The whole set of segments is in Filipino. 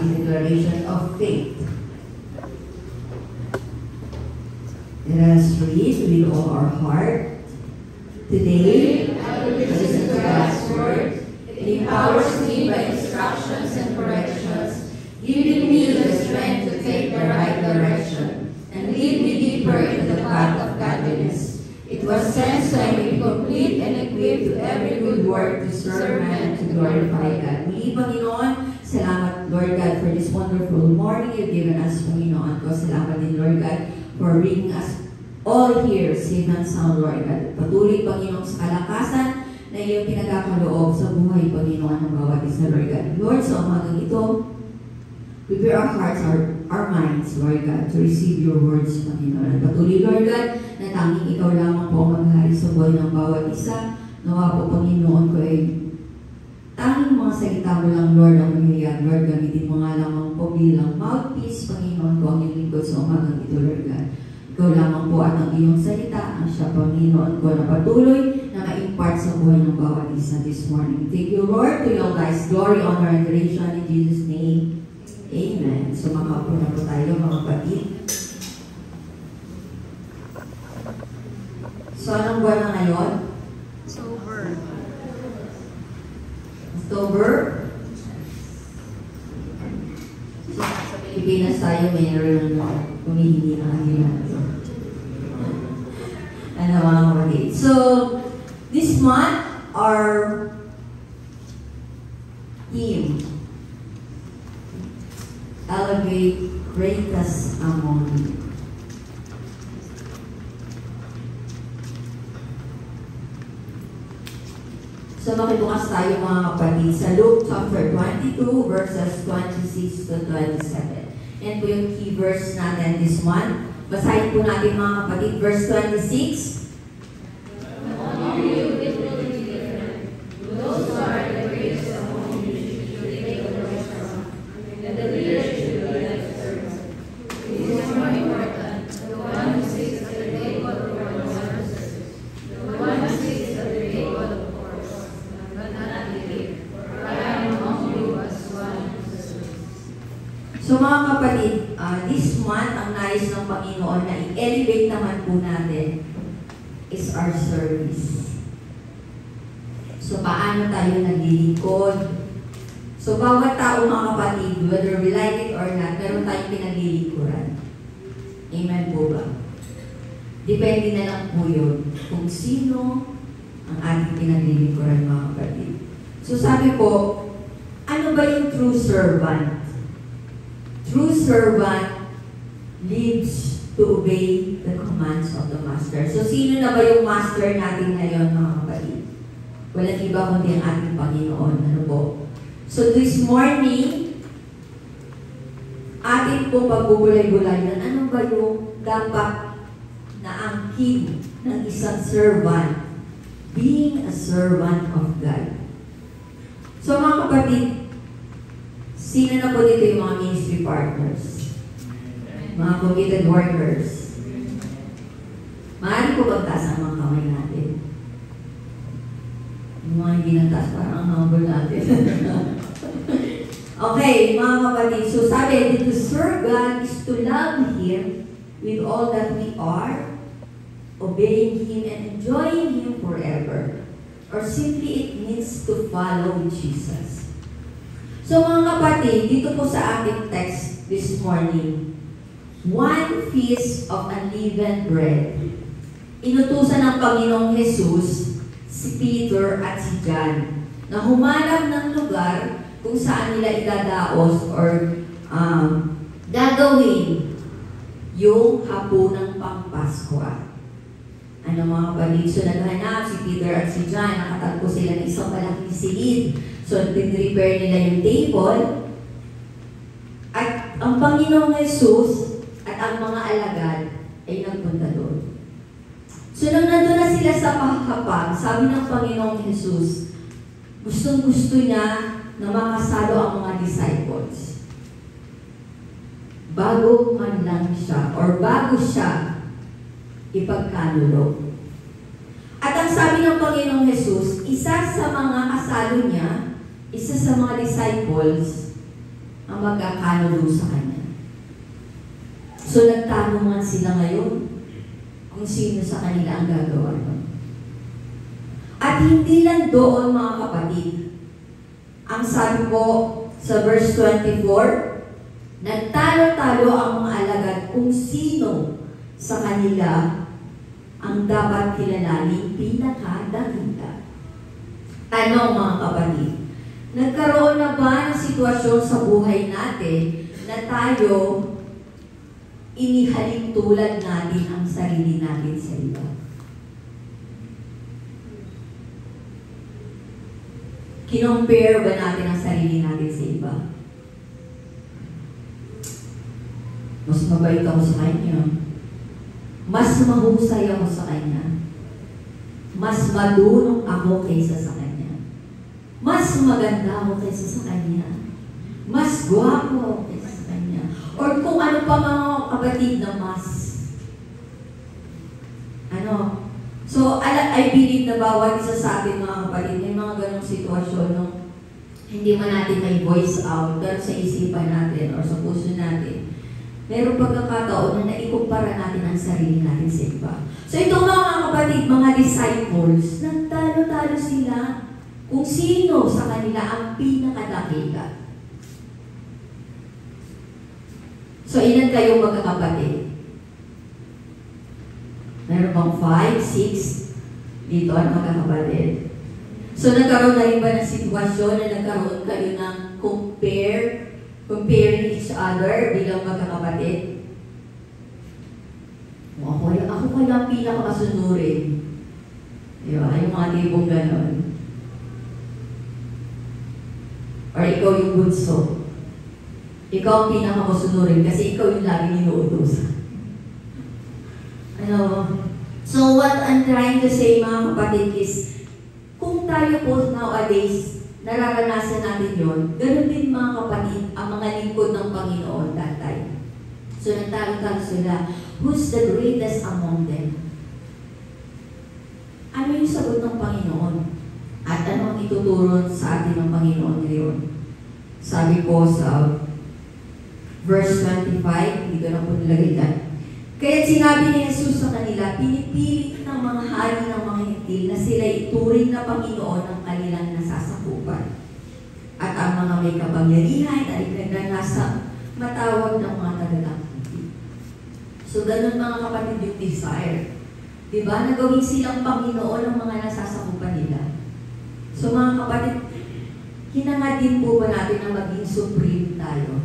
ating declaration of faith. Let us read with all our heart. Today, I will listen to God's word. It empowers me by instructions and corrections, giving me the strength to take the right direction and lead me deeper into the path of godliness. It was sent so I may be complete and equipped to every good work to serve man and to glorify God. Muli, Panginoon, salamat, Lord God, for this wonderful morning you've given us, Panginoon ko. Salamat din, Lord God, for bringing us all here, safe and sound, Lord God. Patuloy, Panginoon, sa kalakasan na iyong pinagkakaloob sa buhay, Panginoon, ng bawat isa, Lord God. Lord, sa umagang ito, prepare our hearts, our minds, Lord God, to receive your words, Panginoon. At patuloy, Lord God, na tanging ikaw lamang po maghari sa buhay ng bawat isa. Nawa po, Panginoon ko ay tanging mga salita mo lang, Lord, ang mahirap. Lord, gamitin mo nga lamang po bilang mouthpiece, Panginoon ko, ang iyong lingkod sa umagang ito, Lord God. Ikaw lamang po at ang iyong salita, ang siya, Panginoon ko, na patuloy na ma-impart sa buhay ng bawat isa this morning. Thank you, Lord, to your lies, glory, honor, and adoration in Jesus' name. Amen. So, makaupo na po tayo, mga kapatid. So, anong buwan na ngayon? October. October? So, sa Pilipinas tayo, mayroon humihingi na kanila. Ano, mga kapatid? So, this month, our theme, elevate greatest among you. So makibukas tayo, mga kapatid, sa Luke chapter 22 verses 26 to 27. Yan po yung key verse natin this month. Basahin po natin, mga kapatid, verse 26. So mga kapatid, this month, ang nais ng Panginoon na i-elevate naman po natin is our service. So paano tayo naglilingkod? So bawat tao, mga kapatid, whether we like it or not, meron tayong pinaglilingkuran. Amen po ba? Depende na lang po yun kung sino ang ating pinaglilingkuran, mga kapatid. So sabi po, ano ba yung true servant? True servant lives to obey the commands of the master. So, sino na ba yung master natin ngayon, mga kapatid? Walang iba kundi ang ating Panginoon. Ano po? So, this morning, atin po pagbubulay-bulayan, ano ba yung dapat na ang key ng isang servant? Being a servant of God. So, mga kapatid, sino na po dito yung mga ministry partners? Mga committed workers? Maaari po magtaas ang mga kamay natin. Yung mga hindi nagtaas, parang ang humble natin. Okay, mga kapatid. So sabi, to serve God is to love Him with all that we are, obeying Him and enjoying Him forever. Or simply, it means to follow Jesus. So mga kapatid, dito po sa ating text this morning, one feast of unleavened bread. Inutusan ng Panginoong Jesus si Peter at si John na humanap ng lugar kung saan nila idadaos or gagawin yung hapunang Pangpaskwa. Ano, mga kapatid? So naghanap si Peter at si John, nakatagpo sila ng isang malaking silid. So, din-repair nila yung table. At ang Panginoong Jesus at ang mga alagad ay nagpunta doon. So, nung nandun na sila sa pahakapag, sabi ng Panginoong Jesus, gustong-gusto niya na makasalo ang mga disciples. Bago man lang siya, or bago siya ipagkalulog. At ang sabi ng Panginoong Jesus, isa sa mga kasalo niya, isa sa mga disciples, ang magkakanulo sa Kanya. So nagtanungan sila ngayon kung sino sa kanila ang gagawa nun. At hindi lang doon, mga kapatid. Ang sabi po sa verse 24, nagtalo-talo ang mga alagad kung sino sa kanila ang dapat kilalaning pinakadakila. Ano, mga kapatid? Nagkaroon na ba ng sitwasyon sa buhay natin na tayo inihalin tulad natin ang sarili natin sa iba? Kinompare ba natin ang sarili natin sa iba? Mas mabait ako sa kanya. Mas mahusay ako sa kanya. Mas madunong ako kaysa sa kanya. Mas maganda ako kaysa sa kanya. Mas gwapo ako kaysa sa kanya. Or kung ano pa mga kapatid na mas. Ano? So, I believe na bawat isa sa atin, mga kapatid, may mga ganong sitwasyon no? Hindi man natin may voice out, pero sa isipan natin or sa puso natin, merong pagkakataon na naikumpara natin ang sarili natin sa iba. So, itong mga kapatid, mga disciples, nagtalo-talo sila kung sino sa kanila ang pinakadakila. So, ilan kayo magkakapatid? Meron bang 5, 6 dito ang magkakapatid? So, nagkaroon na rin ba ng sitwasyon na nagkaroon kayo ng comparing each other bilang magkakapatid? Ako kaya ang pinakakasunurin. Diba? Yung mga tipong ganon. Or ikaw yung bunso. Ikaw ang pinakakasunurin kasi ikaw yung laging inuutosan. So what I'm trying to say, mga kapatid, is kung tayo po nowadays nararanasan natin yon, ganun din, mga kapatid, ang mga lingkod ng Panginoon datay. So nagtalo-talo sila, who's the greatest among them? Ano yung sagot ng Panginoon? At ano ang ituturo sa atin ng Panginoon ngayon? Sabi po sa verse 25, dito na po nilagay dyan. Kaya sinabi ni Jesus sa kanila, pinipilit ng mga hari ng mga hintil na sila ituring na Panginoon ng kanilang nasasakupan. At ang mga may kapangyarihan ay nagnanasa matawag ng mga tagalangkiti. So, ganun, mga kapatid, yung desire. Diba? Nagawin silang Panginoon ng mga nasasakupan nila. So, mga kapatid, hinangad din po ba natin na maging supreme tayo?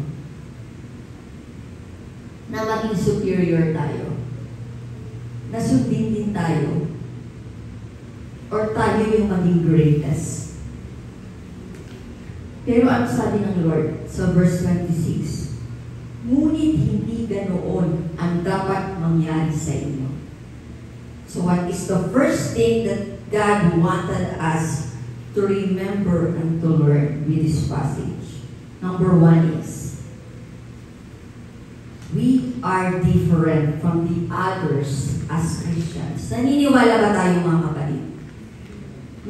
Na maging superior tayo? Na sundin din tayo? Or tayo yung maging greatest? Pero ang sabi ng Lord sa verse 26, ngunit hindi ganoon ang dapat mangyari sa inyo. So what is the first thing that God wanted us to remember and to learn with this passage? Number 1 is, we are different from the others as Christians. Naniniwala ba tayo, mga kapatid?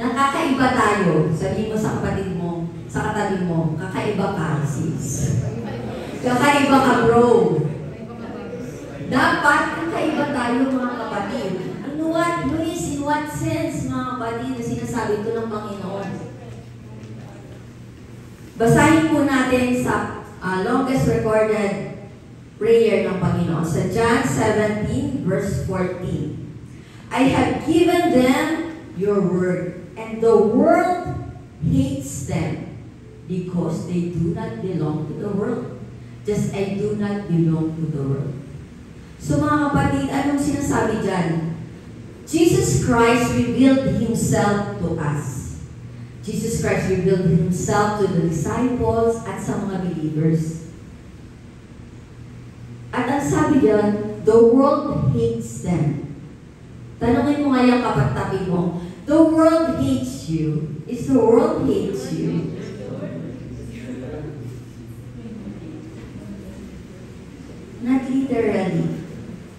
Nakakaiba tayo. Sabihin mo sa kapatid mo, sa katabi mo, kakaiba ka, sis. Kakaiba ka, bro. Dapat kakaiba tayo, mga kapatid. In what sense, mga kapatid, na sinasabi ito ng Panginoon? Basahin po natin sa longest recorded prayer ng Panginoon. Sa John 17, verse 14. I have given them your word, and the world hates them because they do not belong to the world. Just I do not belong to the world. So mga kapatid, anong sinasabi dyan? Jesus Christ revealed Himself to us. Jesus Christ revealed Himself to the disciples at sa mga believers. At ang sabi dyan, the world hates them. Tanungin mo nga yung kapatabi mo, the world hates you. Is the world hates you? Not literally.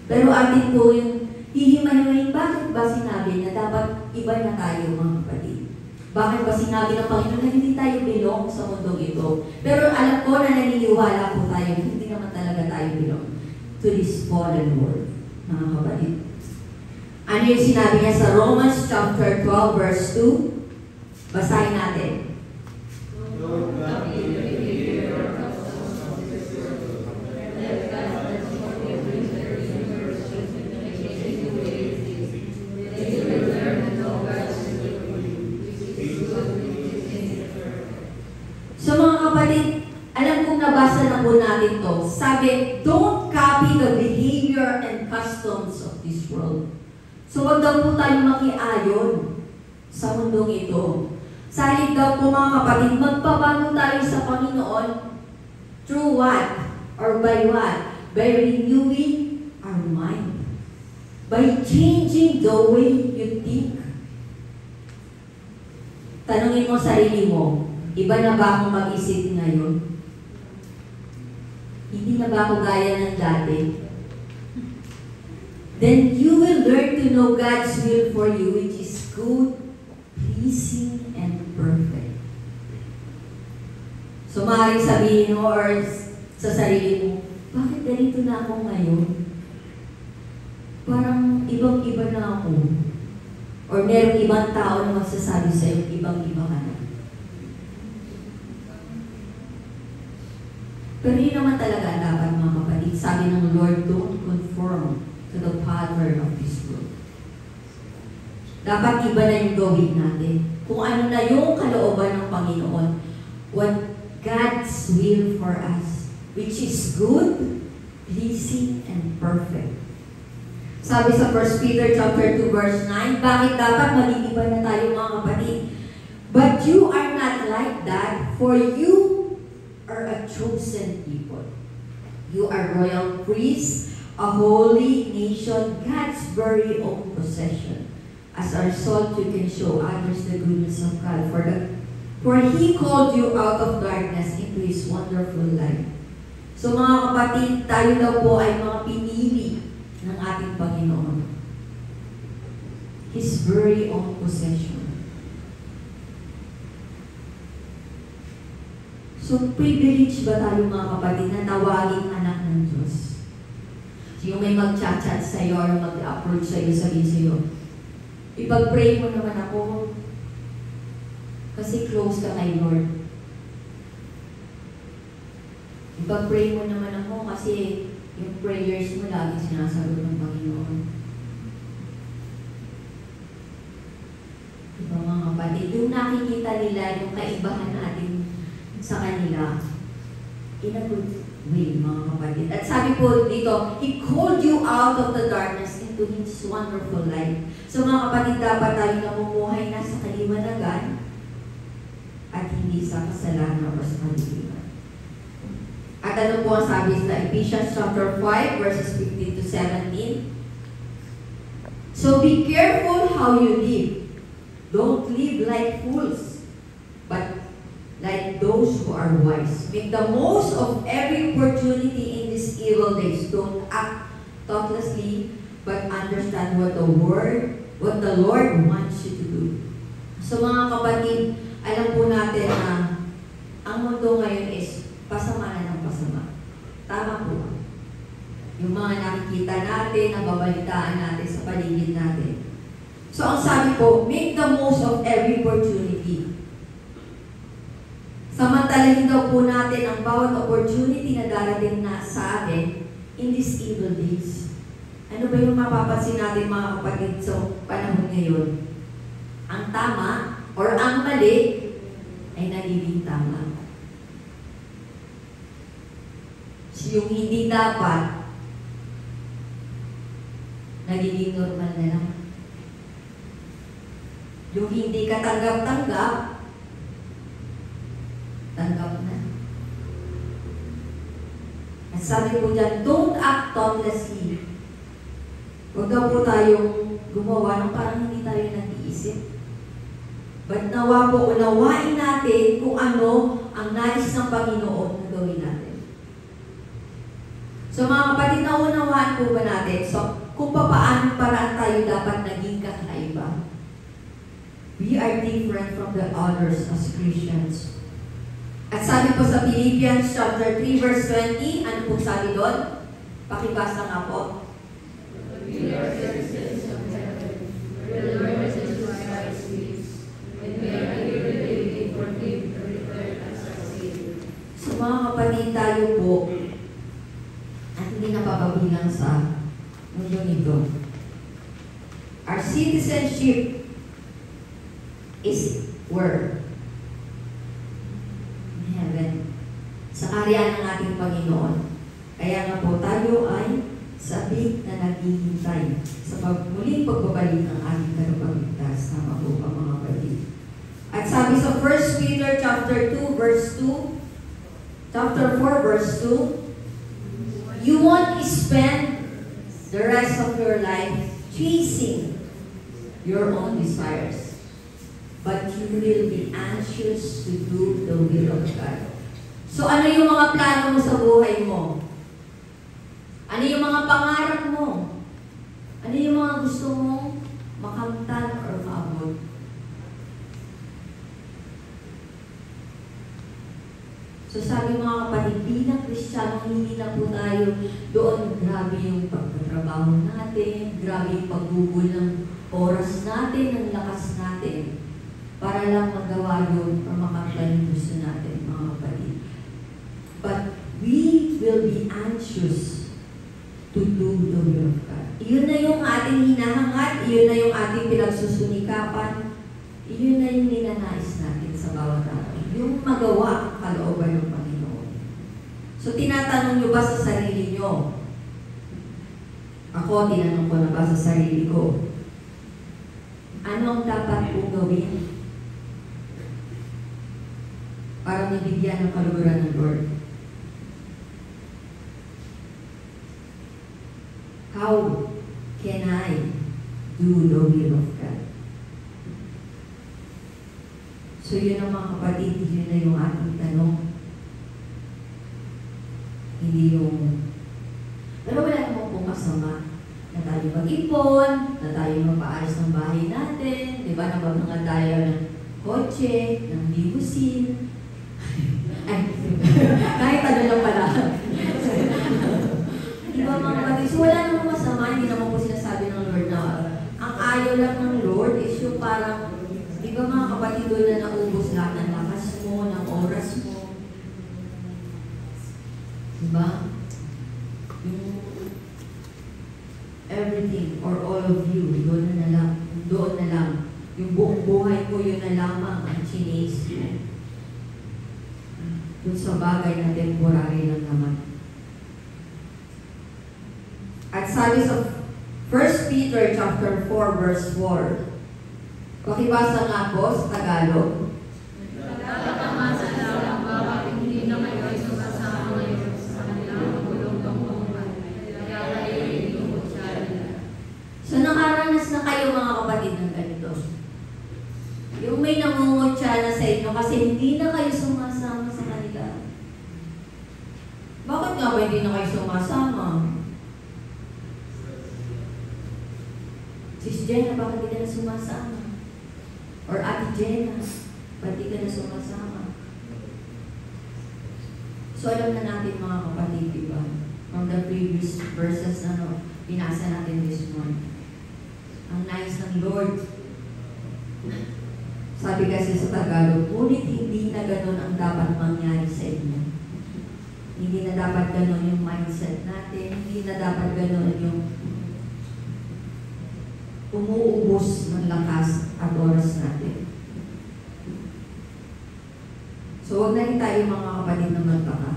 Pero atin po yung hihimayin, bakit ba sinabi na dapat iba na tayo, mga kapatid? Bakit ba sinabi ng Panginoon na hindi tayo belong sa mundong ito? Pero alam ko na naniniwala po tayo, hindi naman talaga tayo belong to this fallen world, mga kapatid. Ano yung sinabi niya sa Romans chapter 12 verse 2? Basahin natin. So mga kapatid, alam kong nabasa na po natin to. Sabi, don't copy the behavior and customs of this world. So wag daw po tayo makiayon sa mundong ito. Sa halip daw po mga kapatid, magpabago tayo sa Panginoon through what? Or by what? By renewing our mind. By changing the way you think. Tanungin mo sarili mo, iba na ba akong mag-isip ngayon? Hindi na ba ako gaya ng dati? Then you will learn to know God's will for you, which is good, pleasing, and perfect. So maaaring sabihin mo or sa sarili mo, bakit ganito na ako ngayon? Parang ibang-iba na ako. Or merong ibang tao na magsasabi sa'yo, ibang-iba ka na. Pero yun naman talaga dapat mga kapatid. Sabi ng Lord, don't conform to the pattern of this world. Dapat iba na yung gawin natin. Kung ano na yung kalooban ng Panginoon. What God's will for us, which is good, pleasing, and perfect. Sabi sa 1 Peter chapter 2 verse 9, bakit dapat maging iba na tayo mga kapatid? But you are not like that, for you are a chosen people. You are royal priests, a holy nation, God's very own possession. As a result, you can show others the goodness of God. For He called you out of darkness into His wonderful light. So mga kapatid, tayo daw po ay mga pinili ng ating Panginoon. His very own possession. So, privilege ba tayo mga kapatid na tawaging anak ng Diyos? So, yung may mag-chat-chat sa'yo or mag-approach sa'yo, sabihin sa'yo, ipag-pray mo naman ako kasi close ka kay Lord. Ipag-pray mo naman ako kasi yung prayers mo lagi sinasagot ng Panginoon. Diba mga kapatid? Yung nakikita nila yung kaibahan natin sa kanila, in a good way, mga kapatid. At sabi po dito, He called you out of the darkness into His wonderful light. So mga kapatid, dapat tayo namumuhay na sa kaliwanagan at hindi sa kasalanan o sa kaliliman. At ano po ang sabi sa Ephesians chapter 5, verses 15 to 17? So be careful how you live. Don't live like fools, but like those who are wise. Make the most of every opportunity in these evil days. Don't act thoughtlessly, but understand what the Lord wants you to do. So mga kapatid, alam po natin na ang mundo ngayon is pasama na ng pasama. Tama po. Yung mga nakikita natin, nababalitaan natin sa paligid natin. So ang sabi po, make the most of every opportunity. Samantalahin daw po natin ang bawat opportunity na darating na sa atin in these evil days. Ano ba yung mapapansin natin mga kapatid sa panahon ngayon? Ang tama or ang mali ay nagiging tama. So, yung hindi dapat, nagiging normal na lang. Yung hindi katanggap-tanggap, tanggap na. At sabi po dyan, don't act thoughtlessly. Huwag daw po tayong gumawa ng parang hindi tayo nag-iisip. But nawa po, unawain natin kung ano ang nais ng Panginoon na gawin natin. So mga kapatid, naunawaan po ba natin? So, kung paano paraan tayo dapat naging kakaiba. We are different from the others as Christians. At sabi po sa Philippians chapter 3 verse 20, ano po sabi doon? Pakibasa nga po. We are citizens of heaven, where the Lord Jesus Christ lives, and we are eagerly waiting for Him to return as our Savior. So mga kapatid, tayo po at hindi napapabilang sa mundo nito. Our citizenship is where? In heaven. Sa kaharian ng ating Panginoon. Kaya nga po tayo ay sabik na naghihintay sa muling pagbabalik ng ating tagapagligtas. Tama po ba mga kapatid? At sabi sa 1 Peter chapter 2 verse 2, chapter 4 verse 2, you won't spend the rest of your life chasing your own desires, but you will be anxious to do the will of God. So ano yung mga plano mo sa buhay mo? Ano yung mga pangarap mo? Ano yung mga gusto mong makamtan or maabot? So sabi mga kapatid, bilang Kristiyano, hindi na po tayo doon grabe yung pagtatrabaho natin, grabe yung paggugol ng oras natin, ng lakas natin, para lang magawa yun or makamtan yung gusto natin, mga kapatid. But we will be anxious to do the will of God. Iyon na yung ating hinahangad, iyon na yung ating pinagsusunikapan, iyon na yung ninanais natin sa bawat araw. Yung magawa ang kalooban ng Panginoon. So, tinatanong nyo ba sa sarili nyo? Ako, tinanong ko na ba sa sarili ko? Ano ang dapat kong gawin para mabigyan ng kaluguran ng Lord? How can I do the will of God? So yun ang mga kapatid, yun na yung ating tanong. Hindi yung, pero wala naman pong kasama na tayo mag-ipon, na tayo mapaayos ng bahay natin, di ba? Nababangad tayo ng kotse, ng limusin. Ay, kahit ano lang pala. Di ba mga kapatid? So wala namang masama, hindi naman po sinasabi ng Lord na ang ayaw lang ng Lord is yung parang, di ba mga kapatid, doon na naubos lahat ng lakas mo, ng oras mo. Di ba? Yung everything or all of you, doon na lang. Yung buong buhay mo, yun na lamang ang chinis mo. Doon sa bagay na temporary lang naman. At sabi sa 1 Peter chapter 4 verse 4, pakibasa nga po sa Tagalog. Nagtatamasa lang bakit hindi na kayo ay sumasama ngayon sa kanilang magulong pangungkat, kaya kayo inumot sa nila. So nakaranas na kayo mga kapatid ng ganito. Yung may nangungutya na sa inyo kasi hindi na kayo sumasama sa kanila. Bakit nga ba hindi na kayo sumasama? Sis Jenna, bakit hindi ka na sumasama? Or Ate Jenna, ba't di ka na sumasama? So alam na natin mga kapatid, diba? From the previous verses na binasa natin this morning. Ang nais ng Lord. Sabi kasi sa Tagalog, ngunit hindi na ganun ang dapat mangyari sa inyo. Hindi na dapat ganun yung mindset natin. Hindi na dapat ganun yung umuubos ng lakas at oras natin. So, huwag na rin tayo mga kapatid na magtaka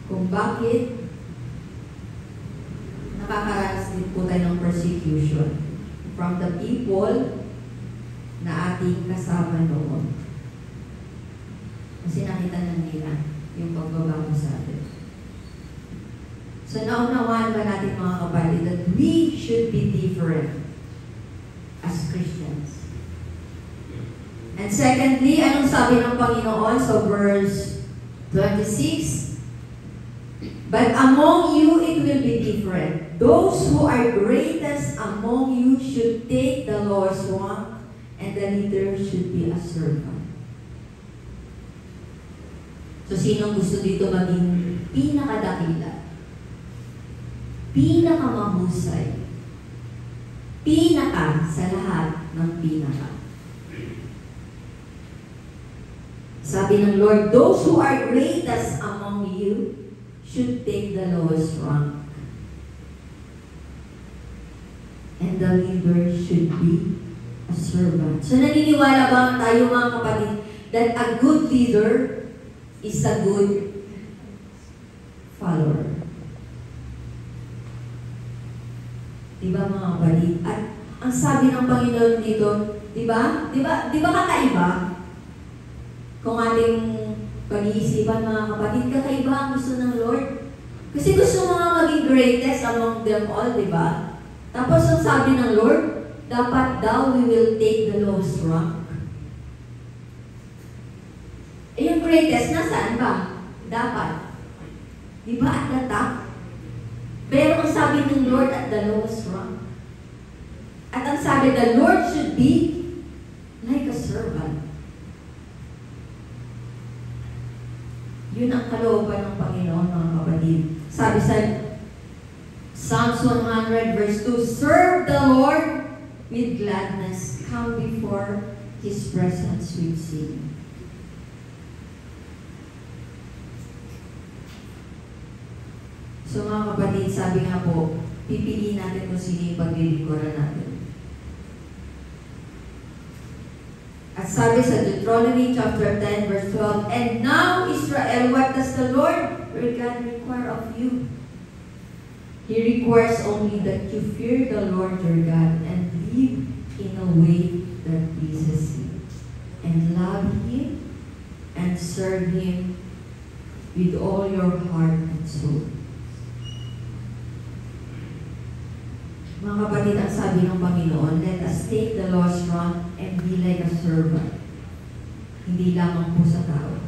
kung bakit nakakaranas din po tayo ng persecution from the people na ating kasama noon. Kasi nakita na nila yung pagbabago sa atin. So, naunawaan ba natin mga kapatid that we should be different as Christians? And secondly, anong sabi ng Panginoon sa verse 26? But among you it will be different. Those who are greatest among you should take the lowest one, And the leader should be a servant. So, sinong gusto dito maging pinakadakila? Pinakamahusay? Pinaka sa lahat ng pinaka? Sabi ng Lord, those who are greatest among you should take the lowest rank. And the leader should be a servant. So naniniwala ba tayo mga kapatid that a good leader is a good follower? Diba mga kapatid? At ang sabi ng Panginoon dito, diba kakaiba? Kung ating pag-iisipan mga kapatid, kakaiba ang gusto ng Lord. Kasi gusto mga maging greatest among them all, diba? Tapos ang sabi ng Lord, dapat daw we will take the lowest rank. Eh yung greatest, nasaan ba? Dapat. Diba at the top? Pero ang sabi ng Lord at the lowest rank. At ang sabi, the Lord should be like a servant. Yun ang kalooban ng Panginoon, mga kapatid. Sabi sa Psalms 100 verse 2, serve the Lord with gladness. Come before His presence with singing. So mga kapatid, sabi nga po, pipiliin natin kung sino yung paglilingkuran natin. At sabi sa Deuteronomy chapter 10 verse 12, and now Israel, what does the Lord your God require of you? He requires only that you fear the Lord your God and live in a way that pleases Him, and love Him and serve Him with all your heart and soul. Mga kapatid, ang sabi ng Panginoon, let us take the lowest rank and be like a servant. Hindi lamang po sa tao,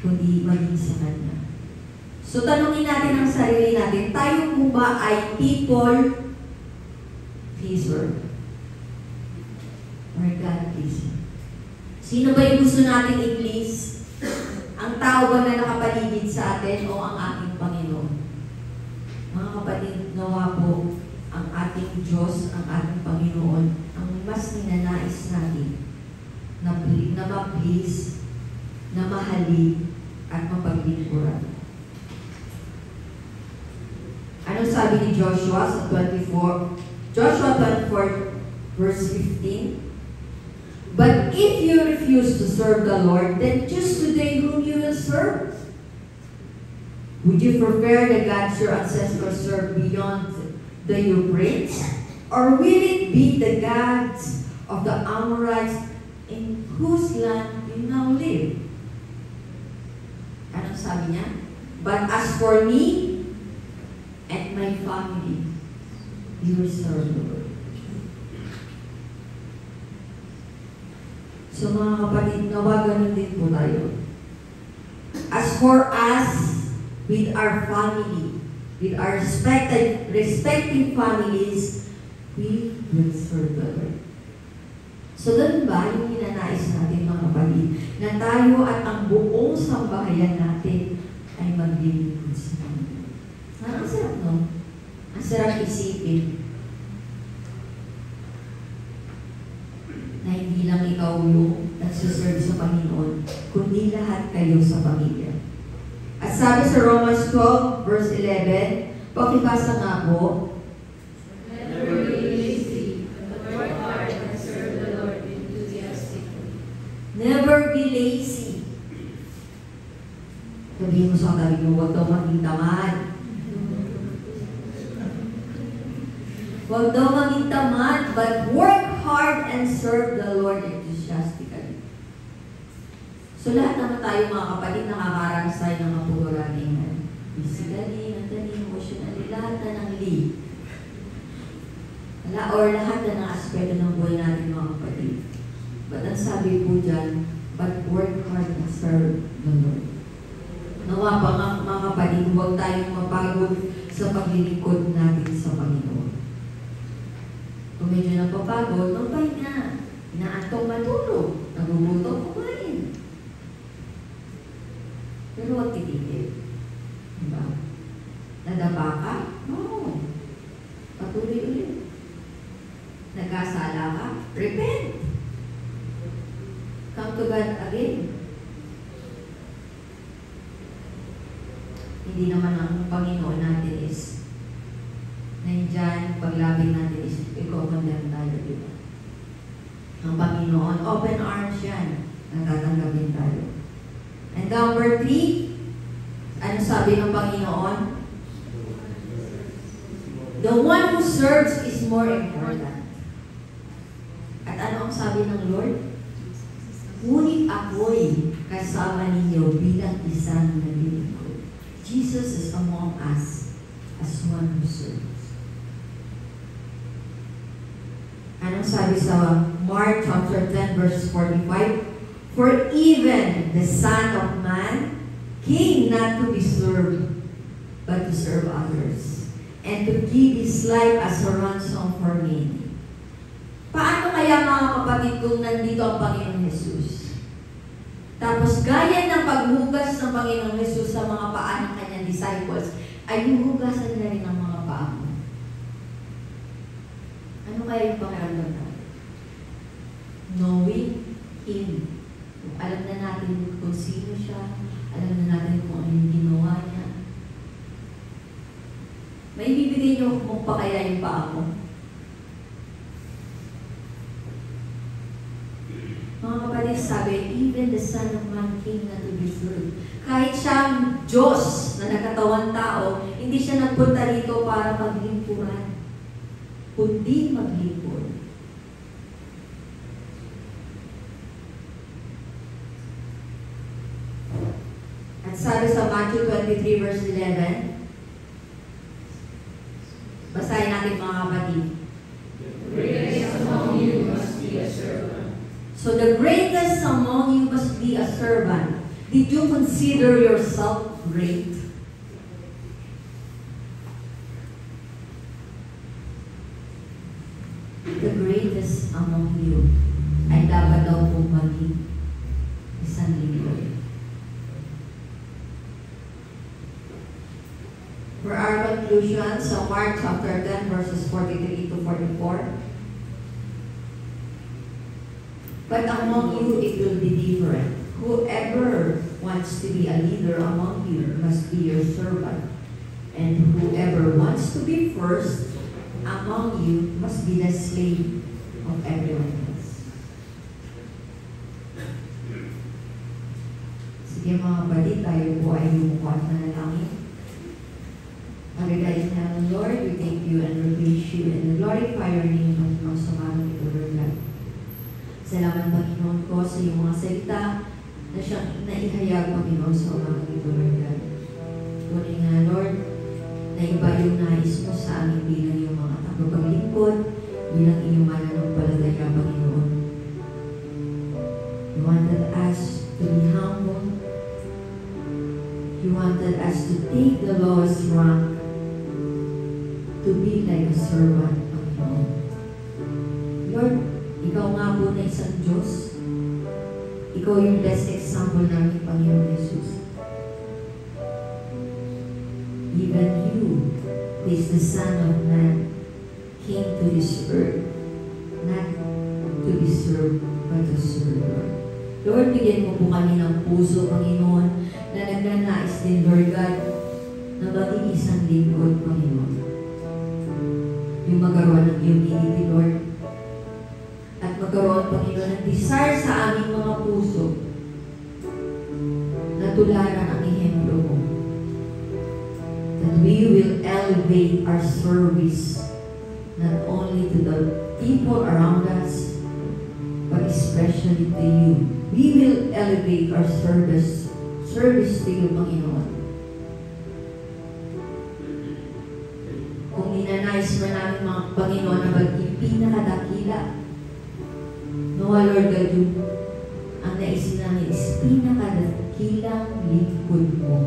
kundi maging sa Kanya. So, tanungin natin ang sarili natin, tayo po ba ay people pleaser? Or God pleaser? Sino ba yung gusto natin i-please? Ang tao ba na nakapaligid sa atin o ang ating Panginoon? Mga kapatid, nawa po ang ating Diyos, ang ating Panginoon, ang mas ninanais natin na ma-please, na mahalin, at mapaglingkuran. Anong sabi ni Joshua sa 24? Joshua 24 verse 15. But if you refuse to serve the Lord, then choose today whom you will serve. Would you prefer the gods your ancestors served beyond the Euphrates? Or will it be the gods of the Amorites in whose land you now live? Anong sabi niya? But as for me and my family, we will serve the Lord. So mga kapatid, nawa ganun din po tayo. As for us, with our family, with our respective families, we will serve the Lord. So ganun ba yung hinanais natin mga kapatid, na tayo at ang buong sambahayan natin ay maglilingkod sa Panginoon. Ang sarap, no? Ang sarap isipin na hindi lang ikaw yung nagsiserve sa Panginoon, kundi lahat kayo sa pamilya. At sabi sa Romans 12 verse 11, pakibasa nga po, never be lazy, but work hard and serve the Lord enthusiastically. Never be lazy. Sabihin mo sa katabi mo, huwag daw maging tamad. Huwag daw maging tamad, but work hard and serve the Lord enthusiastically. So lahat naman tayo mga kapatid, nakakaranas tayo ng kapuluran physically, mentally, emotionally, lahat na ng lead. Or lahat na ng aspeto ng buhay natin mga kapatid. But ang sabi po dyan, but work hard and serve the Lord. Nawa pa nga mga kapatid, huwag tayong mapagod sa paglilingkod natin sa Panginoon. Kung medyo napapagod, magpahinga. Inaantong matulog, nagugutom kumain. Pero huwag titigil. Diba? Nadapa ka? Oo. Patuloy ulit. Nagkasala ka? Repent. Come to God again. Hindi naman ang Panginoon natin is nandyan, paglapit natin is i-commandant tayo, diba? Ang Panginoon, open arms yan. Natatanggapin tayo. And number 3, ano sabi ng Panginoon? The one who serves is more important. At ano ang sabi ng Lord? Ngunit ako'y kasama ninyo bilang isang naglilingkod. Jesus is among us as one who serves. Anong sabi sa Mark chapter 10 verse 45? For even the Son of Man came not to be served, but to serve others, and to give His life as a ransom for many. Paano kaya mga kapatid kung nandito ang Panginoong Jesus? Tapos gaya ng paghugas ng Panginoong Jesus sa mga paa ng kanyang disciples, ay huhugasan na rin ang mga paa mo. Ano kaya yung pakiramdam natin? Knowing Him. Alam na natin kung sino siya, alam na natin kung ano yung ginawa niya. May bibigay niyo kung pa kaya yung paa mo. Mga kapatid, sabi, even the Son of Man came not to be served. Kahit siyang Diyos na nagkatawang tao, hindi siya nagpunta rito para maglingkuran, kundi maglingkod. At sabi sa Matthew 23 verse 11, basahin natin mga kapatid. So the greatest among you must be a servant. Did you consider yourself great? The greatest among you ay dapat daw pong maging isang lingkod. For our conclusion, so Mark chapter 10 verses 43 to 44. But among you it will be different. Whoever wants to be a leader among you must be your servant. And whoever wants to be first among you must be the slave of everyone else. Sige mga kapatid, tayo po ay lumukat na nalangin. Pagkagayin na ng Lord, we thank you and we praise you and glorify your name at mga samalang ito, Lord God. Salamat, Panginoon ko, sa iyong mga salita na siyang naihayag, Panginoon, sa umagang ito, Lord God. Tunay nga, Lord, na iba yung nais mo sa amin bilang iyong mga tagapaglingkod, bilang iyong mananampalataya, Panginoon. You wanted us to be humble. You wanted us to take the lowest rank, to be like a servant, Panginoon. Lord, ikaw nga po na isang Diyos. Ikaw yung best example namin, Panginoon Jesus. Even you, who is the Son of Man, came to this earth, not to be served, but to serve, Lord. Lord, bigyan mo po kami ng puso, Panginoon, na nagnanais din, Lord God, na maging isang lingkod, Panginoon. Yung magkaroon ng unity, Lord, at magkaroon, Panginoon, ng desire sa aming mga puso na tularan ang ehemplo mo. That we will elevate our service not only to the people around us, but especially to you. We will elevate our service to you, Panginoon. Kung ninanais mo namin mga Panginoon na maging pinakadakila, Noah, Lord God, yung ang naisin namin is pinakadakilang lingkod mo.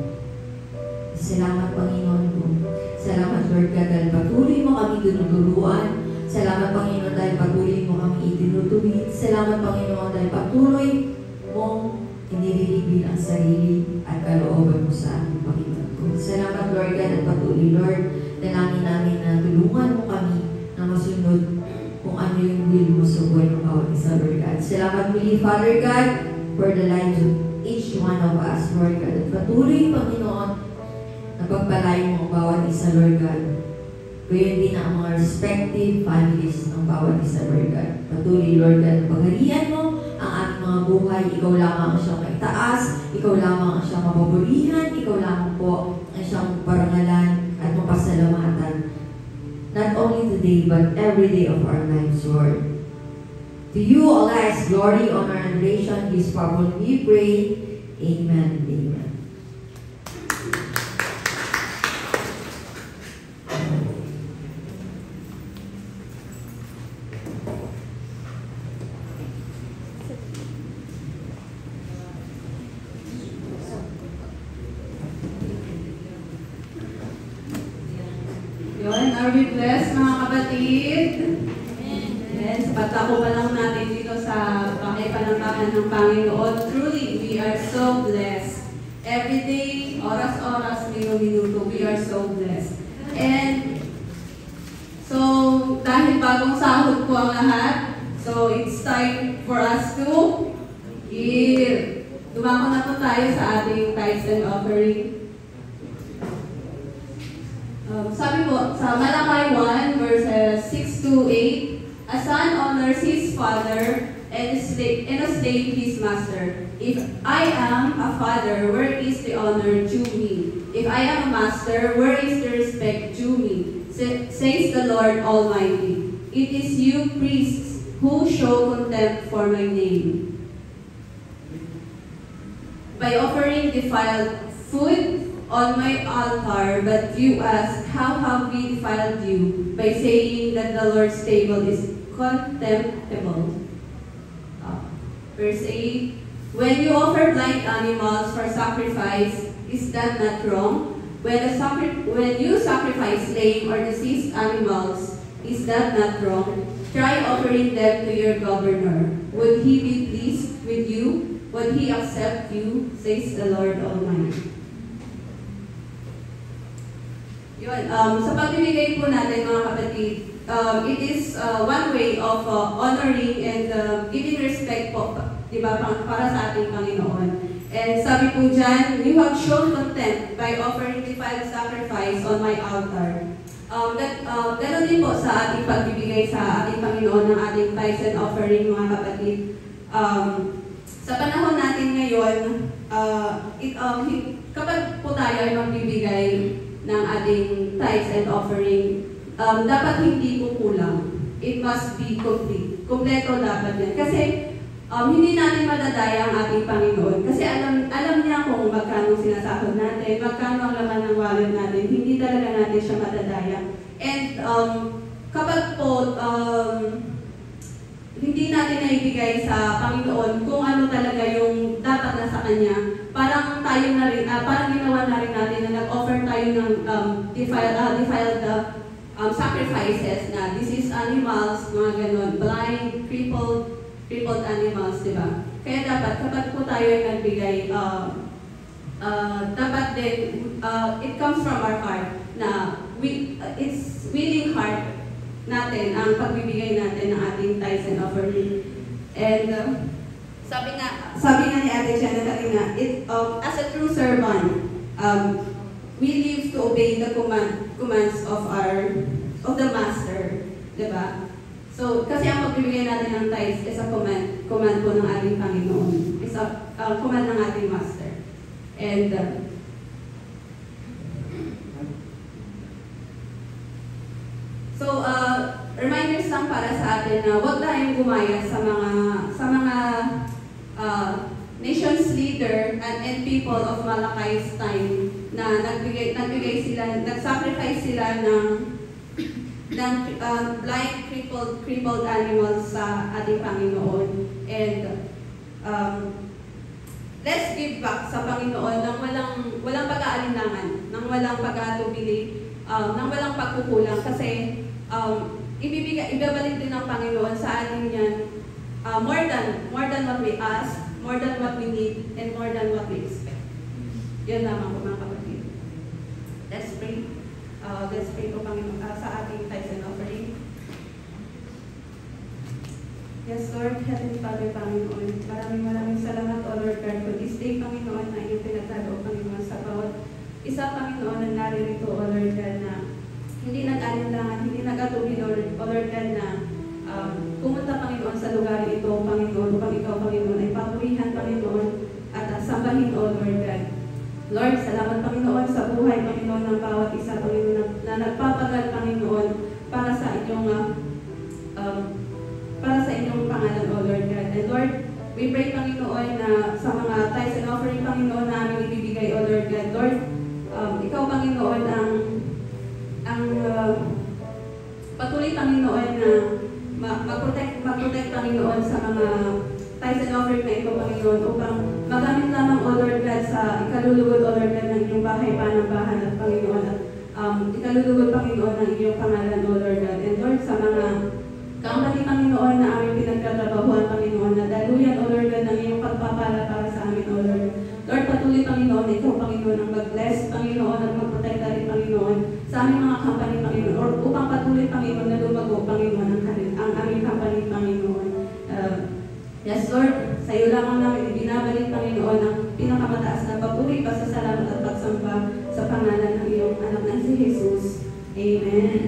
Salamat, Panginoon ko. Salamat, Lord God, dahil patuloy mo kami tinuturuan Salamat, Panginoon, dahil patuloy mo kami itinutuwid. Salamat, Panginoon, dahil patuloy mong inililibig ang sarili at kalooban mo sa amin, Panginoon ko. Salamat, Lord God, at patuloy, Lord, dalangin namin na tulungan mo kami na masunod kung ano yung will mo sa buhay ng bawat isa, Lord God. Salamat muli, Father God, for the lives of each one of us, Lord God. At patuloy, Panginoon, na pagpalain mo ang bawat isa, Lord God. Gayon din ang mga respective families ng bawat isa, Lord God. Patuloy, Lord God, pagharian mo ang aming mga buhay. Ikaw lamang ang siyang maitaas, ikaw lamang ang siyang mapapurihan, ikaw lamang po ang siyang parangalan at mapasalamatan. Not only today, but every day of our lives, Lord. To you, all lies, glory, honor, and adoration, His power we pray. Amen and amen. Yun, are we blessed, mga kapatid? Amen. Sa pagtako pa lang natin dito sa pakipanambahan ng Panginoon, truly, we are so blessed. Every day, oras-oras, minuto-minuto, we are so blessed. And, so, dahil bagong sahod po ang lahat, so it's time for us to give. Dumako na po tayo sa ating tithes and offering. Sabi po, sa Malachi 1, verses 6 to 8, a son honors his father and a slave his master. If I am a father, where is the honor due me? If I am a master, where is the respect due me? Says the Lord Almighty. It is you priests who show contempt for my name. By offering defiled food on my altar, but you ask, how have we defiled you? By saying that the Lord's table is contemptible. Verse 8, when you offer blind animals for sacrifice, is that not wrong? When you sacrifice lame or diseased animals, is that not wrong? Try offering them to your governor. Would he be pleased with you? Would he accept you? Says the Lord Almighty. Yun, sa pagbibigay po natin, mga kapatid, it is one way of honoring and giving respect po, di ba, para sa ating Panginoon. And sabi po dyan, you have shown contempt by offering defiled sacrifice on my altar. Ganon din po sa ating pagbibigay sa ating Panginoon ng ating tithes and offering, mga kapatid. Sa panahon natin ngayon, kapag po tayo ay magbibigay ng ating tithes and offering, dapat hindi po kulang. It must be complete. Kompleto dapat yan. Kasi hindi natin madadaya ang ating Panginoon. Kasi alam niya kung magkano sinasahod natin, magkano ang laman ng wallet natin. Hindi talaga natin siya madadaya. And kapag po hindi natin naibigay sa Panginoon kung ano talaga yung dapat na sa Kanya, parang tayo na rin, parang ginawa na rin natin na nag-offer tayo ng defiled sacrifices na diseased animals, mga ganon, blind, crippled animals, di ba? Kaya dapat, kapag po tayo ay nagbigay, dapat din, it comes from our heart na it's willing heart natin ang pagbibigay natin ng ating tithes and offering. And sabi nga ni Ate Jenna kanina, as a true servant, we live to obey the commands of the master, diba? So, kasi ang pagbibigay natin ng tithes is a command po ng ating Panginoon. It's a command ng ating master. And reminders lang para sa atin na huwag tayong gumaya sa mga nation's leader and people of Malachi's time na nagbigay sila, nag-sacrifice sila ng blind, crippled animals sa ating Panginoon. And let's give back sa Panginoon ng walang pag-aalinlangan, ng walang pag-atubili, ng walang pagkukulang. Kasi ibabalik din ng Panginoon sa atin yan more than what we ask, more than what we need, and more than what we expect. Yan lamang po mga kapatid. Let's pray. Let's pray po Panginoon sa ating tithes and offering. Yes, Lord, Heavenly Father, Panginoon, maraming salamat, O Lord God, for this day, Panginoon, na iyong pinagdalo, Panginoon, sa bawat isa, Panginoon, na naririto, O Lord God, na hindi nag-alinlangan, hindi nag-atuloy, O Lord God, na pumunta, Panginoon, sa lugar ito, Panginoon, upang ikaw, Panginoon, ay papurihan, Panginoon, at sambahin, O Lord God. Lord, salamat, Panginoon, sa buhay, Panginoon, ng bawat isa, Panginoon, na nagpapagal, Panginoon, para sa inyong pangalan, O Lord God. And Lord, we pray, Panginoon, na sa mga tithes and offering, Panginoon, na aming ibibigay, O Lord God. Lord, ikaw, Panginoon, ang patuloy, Panginoon, na mag-protect, Panginoon, sa mga tithes and offering na ito, Panginoon, upang magamit lamang, O Lord God, sa ikalulugod, O Lord God, ng inyong bahay, panambahan, at Panginoon, at ikalulugod, Panginoon, ng inyong pangalan, O Lord God. And Lord, sa mga company, Panginoon, na aming pinagkatrabahuan, Panginoon, na daluyan, O Lord God, ng iyong pagpapala para sa amin, O Lord. Lord, patuloy, Panginoon, ikaw, Panginoon, ang mag-bless, Panginoon, at mag-protect rin, Panginoon, sa aming mga company, Panginoon, or upang patuloy, Panginoon, na lumago, Panginoon, ang aming company, Panginoon. Yes, Lord, sa iyo lamang namin ibinabalik, Panginoon, ang pinakamataas na papuri, pasasalamat at pagsamba sa pangalan ng iyong anak na si Jesus. Amen.